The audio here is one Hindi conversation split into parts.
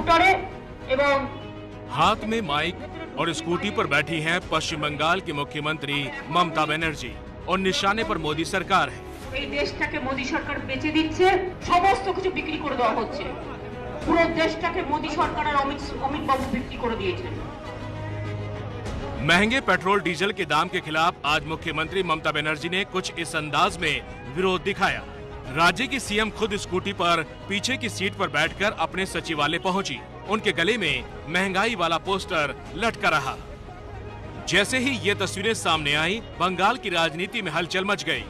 स्कूटरे एवं हाथ में माइक और स्कूटी पर बैठी हैं पश्चिम बंगाल की मुख्यमंत्री ममता बनर्जी और निशाने पर मोदी सरकार है। এই দেশটাকে মোদি সরকার বেচে দিচ্ছে, সমস্ত কিছু বিক্রি করে দেওয়া হচ্ছে। পুরো দেশটাকে মোদি সরকার আর অমিত বাবু বিক্রি করে দিয়েছেন। महंगे पेट्रोल डीजल के दाम के खिलाफ आज मुख्यमंत्री ममता बनर्जी ने कुछ इस अंदाज में विरोध दिखाया। राज्य की सीएम खुद स्कूटी पर पीछे की सीट पर बैठकर अपने सचिवालय पहुंची। उनके गले में महंगाई वाला पोस्टर लटका रहा। जैसे ही ये तस्वीरें सामने आई, बंगाल की राजनीति में हलचल मच गई।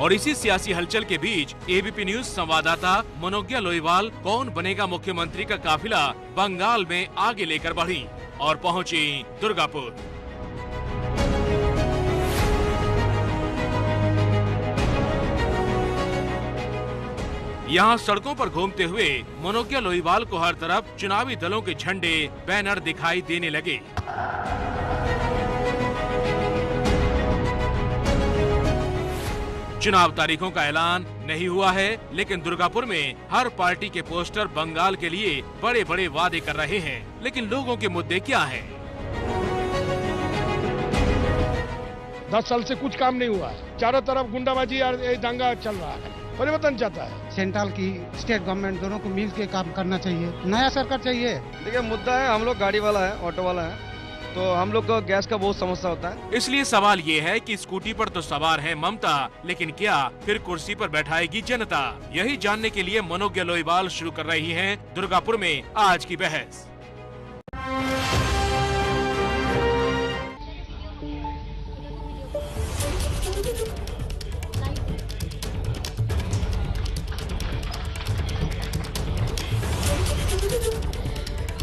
और इसी सियासी हलचल के बीच एबीपी न्यूज संवाददाता मनोज्ञा लोईवाल कौन बनेगा मुख्यमंत्री का काफिला बंगाल में आगे लेकर बढ़ी और पहुंची दुर्गापुर। यहाँ सड़कों पर घूमते हुए मनोज्ञा लोईवाल को हर तरफ चुनावी दलों के झंडे, बैनर दिखाई देने लगे। चुनाव तारीखों का ऐलान नहीं हुआ है, लेकिन दुर्गापुर में हर पार्टी के पोस्टर बंगाल के लिए बड़े बड़े वादे कर रहे हैं। लेकिन लोगों के मुद्दे क्या हैं? 10 साल से कुछ काम नहीं हुआ है। चारों तरफ गुंडाबाजी और दंगा चल रहा है। परिवर्तन चाहता है। सेंट्रल की स्टेट गवर्नमेंट दोनों को मिल के काम करना चाहिए। नया सरकार चाहिए। देखिए मुद्दा है, हम लोग गाड़ी वाला है, ऑटो वाला है, तो हम लोग को गैस का बहुत समस्या होता है। इसलिए सवाल ये है कि स्कूटी पर तो सवार है ममता, लेकिन क्या फिर कुर्सी पर बैठाएगी जनता? यही जानने के लिए मनोज्ञा लोईवाल शुरू कर रही हैं दुर्गापुर में आज की बहस।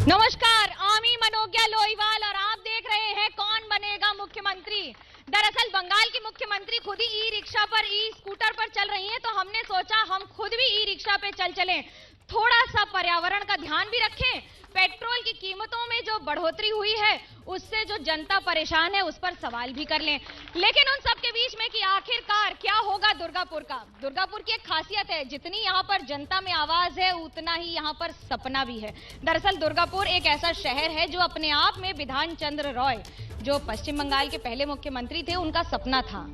नमस्कार, आमी मनोज्ञा लोईवाल और आप देख रहे हैं कौन बनेगा मुख्यमंत्री। दरअसल बंगाल की मुख्यमंत्री खुद ही ई रिक्शा पर, ई स्कूटर पर चल रही हैं, तो हमने सोचा हम खुद भी ई रिक्शा पे चलें, थोड़ा सा पर्यावरण का ध्यान भी रखें। पेट्रोल की कीमतों में जो बढ़ोतरी हुई है उससे जो जनता परेशान है उस पर सवाल भी कर लें। लेकिन उन सब के बीच में कि आखिरकार क्या होगा दुर्गापुर का। दुर्गापुर की एक खासियत है, जितनी यहाँ पर जनता में आवाज है उतना ही यहाँ पर सपना भी है। दरअसल दुर्गापुर एक ऐसा शहर है जो अपने आप में बिधान चंद्र रॉय, जो पश्चिम बंगाल के पहले मुख्यमंत्री थे, उनका सपना था।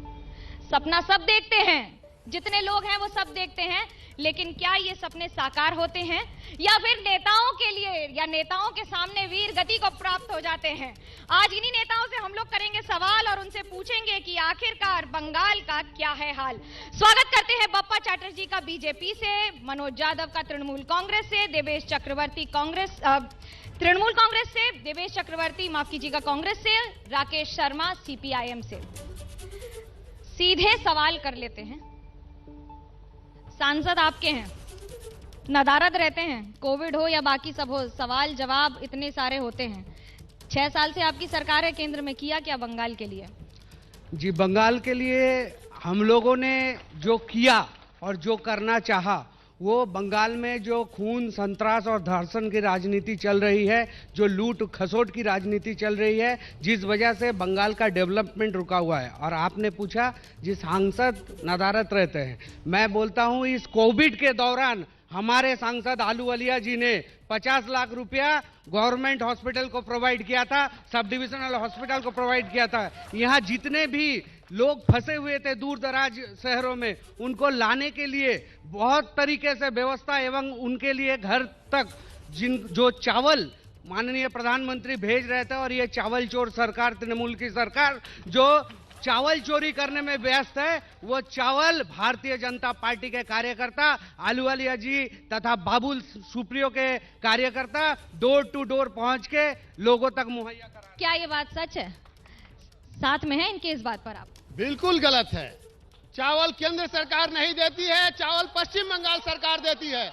सपना सब देखते हैं, जितने लोग हैं वो सब देखते हैं, लेकिन क्या ये सपने साकार होते हैं या फिर नेताओं के लिए या नेताओं के सामने वीर गति को प्राप्त हो जाते हैं? आज इन्हीं नेताओं से हम लोग करेंगे सवाल और उनसे पूछेंगे कि आखिरकार बंगाल का क्या है हाल। स्वागत करते हैं बप्पा चैटर्जी का बीजेपी से, मनोज यादव का तृणमूल कांग्रेस से, देवेश चक्रवर्ती तृणमूल कांग्रेस से, देवेश चक्रवर्ती माफ कीजिएगा कांग्रेस से, राकेश शर्मा सीपीआईएम से। सीधे सवाल कर लेते हैं। सांसद आपके हैं, नदारद रहते हैं, कोविड हो या बाकी सब हो, सवाल जवाब इतने सारे होते हैं। 6 साल से आपकी सरकार है केंद्र में, किया क्या बंगाल के लिए? जी, बंगाल के लिए हम लोगों ने जो किया और जो करना चाहा, वो बंगाल में जो खून, संतरास और धर्षण की राजनीति चल रही है, जो लूट खसोट की राजनीति चल रही है, जिस वजह से बंगाल का डेवलपमेंट रुका हुआ है। और आपने पूछा जिस सांसद नदारत रहते हैं, मैं बोलता हूं इस कोविड के दौरान हमारे सांसद अहलुवालिया जी ने 50 लाख रुपया गवर्नमेंट हॉस्पिटल को प्रोवाइड किया था, सब डिविजनल हॉस्पिटल को प्रोवाइड किया था। यहाँ जितने भी लोग फंसे हुए थे दूर दराज शहरों में, उनको लाने के लिए बहुत तरीके से व्यवस्था एवं उनके लिए घर तक जो चावल माननीय प्रधानमंत्री भेज रहे थे, और ये चावल चोर सरकार, तृणमूल की सरकार जो चावल चोरी करने में व्यस्त है, वो चावल भारतीय जनता पार्टी के कार्यकर्ता अहलुवालिया जी तथा बाबुल सुप्रियो के कार्यकर्ता डोर टू डोर पहुंच के लोगों तक मुहैया करा। क्या ये बात सच है? साथ में है इनके इस बात पर आप? बिल्कुल गलत है। चावल केंद्र सरकार नहीं देती है, चावल पश्चिम बंगाल सरकार देती है।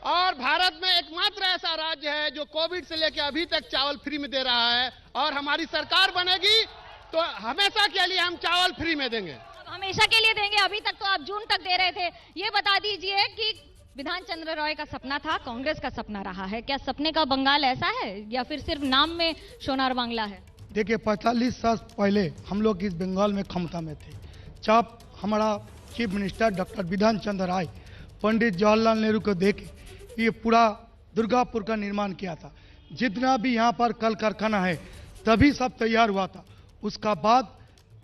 और भारत में एकमात्र ऐसा राज्य है जो कोविड से लेकर अभी तक चावल फ्री में दे रहा है। और हमारी सरकार बनेगी तो हमेशा के लिए हम चावल फ्री में देंगे। हमेशा के लिए देंगे? अभी तक तो आप जून तक दे रहे थे। ये बता दीजिए कि बिधान चंद्र रॉय का सपना था, कांग्रेस का सपना रहा है, क्या सपने का बंगाल ऐसा है या फिर सिर्फ नाम में सोनार बांग्ला है? देखिए 45 साल पहले हम लोग इस बंगाल में क्षमता में थे, जब हमारा चीफ मिनिस्टर डॉक्टर बिधान चंद्र राय पंडित जवाहरलाल नेहरू को देके ये पूरा दुर्गापुर का निर्माण किया था। जितना भी यहाँ पर कल कारखाना है तभी सब तैयार हुआ था। उसका बाद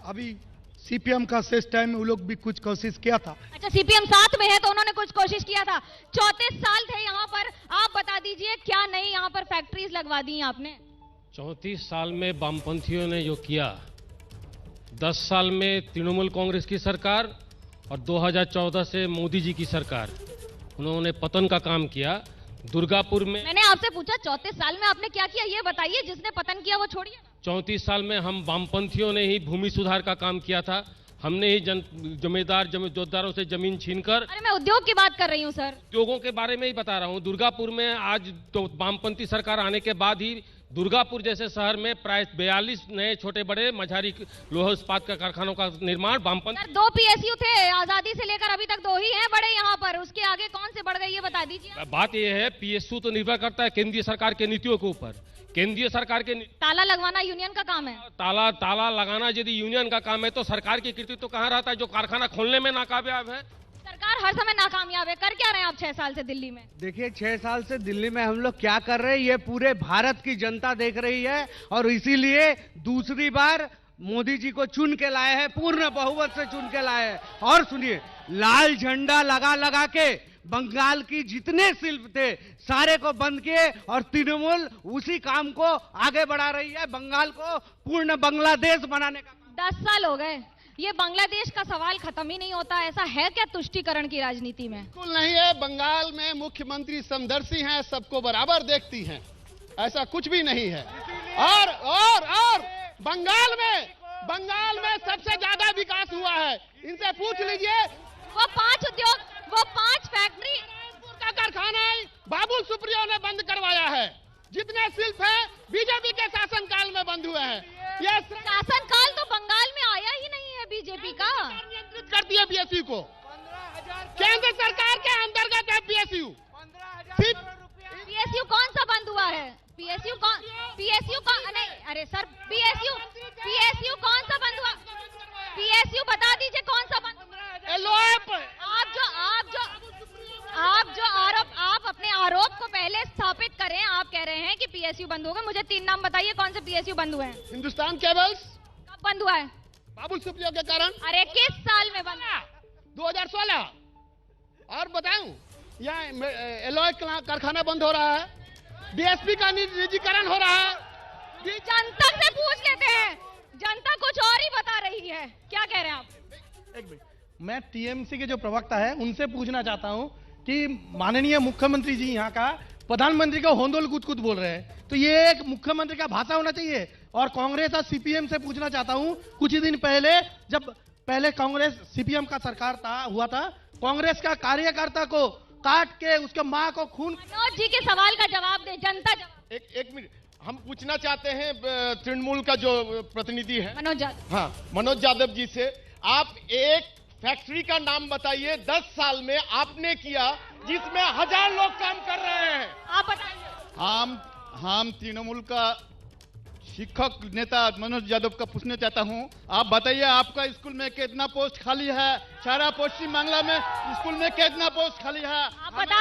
अभी सीपीएम का शेष टाइम में वो लोग भी कुछ कोशिश किया था। अच्छा, सीपीएम साथ में है तो उन्होंने कुछ कोशिश किया था। 34 साल थे यहाँ पर, आप बता दीजिए क्या नई यहाँ पर फैक्ट्रीज लगवा दी हैं आपने? 34 साल में वामपंथियों ने जो किया, 10 साल में तृणमूल कांग्रेस की सरकार और 2014 से मोदी जी की सरकार, उन्होंने पतन का काम किया। दुर्गापुर में मैंने आपसे पूछा 34 साल में आपने क्या किया, ये बताइए। जिसने पतन किया वो छोड़िए। 34 साल में हम वामपंथियों ने ही भूमि सुधार का काम किया था। हमने ही जोतदारों से जमीन छीनकर। अरे मैं उद्योग की बात कर रही हूँ सर। उद्योगों के बारे में ही बता रहा हूँ। दुर्गापुर में आज तो वामपंथी सरकार आने के बाद ही दुर्गापुर जैसे शहर में प्राय 42 नए छोटे बड़े मझारी लोहा इस्पात का कारखानों का निर्माण वामपंथी। 2 पीएसयू थे आजादी से लेकर अभी तक, 2 ही हैं बड़े यहाँ पर, उसके आगे कौन से बढ़ गए ये बता दीजिए। बात यह है, पीएसयू तो निर्भर करता है केंद्रीय सरकार के नीतियों के ऊपर। केंद्रीय सरकार के ताला लगवाना यूनियन का काम है। ताला लगाना यदि यूनियन का काम है तो सरकार की कृति तो कहाँ रहता है जो कारखाना खोलने में नाकामयाब है। सरकार हर समय नाकामयाब है। कर क्या रहे हैं आप 6 साल से दिल्ली में? देखिए 6 साल से दिल्ली में हम लोग क्या कर रहे हैं ये पूरे भारत की जनता देख रही है, और इसीलिए दूसरी बार मोदी जी को चुन के लाए हैं, पूर्ण बहुमत से चुन के लाए हैं। और सुनिए, लाल झंडा लगा लगा के बंगाल की जितने शिल्प थे सारे को बंद किए, और तृणमूल उसी काम को आगे बढ़ा रही है, बंगाल को पूर्ण बांग्लादेश बनाने का। 10 साल हो गए, ये बांग्लादेश का सवाल खत्म ही नहीं होता। ऐसा है क्या तुष्टीकरण की राजनीति में? बिल्कुल नहीं है। बंगाल में मुख्यमंत्री समदर्शी हैं, सबको बराबर देखती हैं, ऐसा कुछ भी नहीं है। और बंगाल में सबसे ज्यादा विकास हुआ है, इनसे पूछ लीजिए। वो 5 उद्योग, वो 5 फैक्ट्री का कारखाना है बाबुल सुप्रियो ने बंद करवाया है। जितने शिल्प है बीजेपी के शासनकाल में बंद हुए हैं। ये शासनकाल तो बंगाल में आया ही नहीं है बीजेपी का। नियंत्रित करती है पीएसयू को, केंद्र सरकार के अंतर्गत है पीएसयू। पीएसयू कौन सा बंद हुआ है? पीएसयू कौन नहीं, अरे सर पीएसयू कौन सा बंद हुआ? पीएसयू बता दीजिए कौन सा बंद? आप अपने आरोप को पहले स्थापित करें। आप कह रहे हैं कि पीएसयू बंद हो गए, मुझे 3 नाम बताइए कौन से पीएसयू बंद हुए हैं? हिंदुस्तान केबल्स। कब बंद हुआ है? बाबुल सुप्रियो के कारण। अरे किस साल में बंद? 2016। और बताऊं, यहाँ एलॉय कारखाना बंद हो रहा है, डीएसपी का निजीकरण हो रहा है। जनता से पूछ लेते हैं, जनता कुछ और ही बता रही है। क्या कह रहे हैं आप? एक मिनट, मैं टीएमसी के जो प्रवक्ता है उनसे पूछना चाहता हूं कि माननीय मुख्यमंत्री जी यहाँ का प्रधानमंत्री का होंदोल कुछ बोल रहे हैं, तो ये एक मुख्यमंत्री का भाषा होना चाहिए। और कांग्रेस और सीपीएम से पूछना चाहता हूं, कुछ ही दिन पहले जब कांग्रेस सीपीएम का सरकार हुआ था, कांग्रेस का कार्यकर्ता को काट के उसके माँ को खून। मनोज जी के सवाल का जवाब दे, जनता जवाब। एक मिनट, हम पूछना चाहते हैं तृणमूल का जो प्रतिनिधि है मनोज यादव। हाँ, मनोज यादव जी से, आप एक फैक्ट्री का नाम बताइए 10 साल में आपने किया जिसमें 1000 लोग काम कर रहे हैं। आप बताइए। हम तृणमूल का शिक्षक नेता मनोज यादव का पूछना चाहता हूं, आप बताइए आपका स्कूल में कितना पोस्ट खाली है? सारा पश्चिम बांग्ला में स्कूल में कितना पोस्ट खाली है? आप बता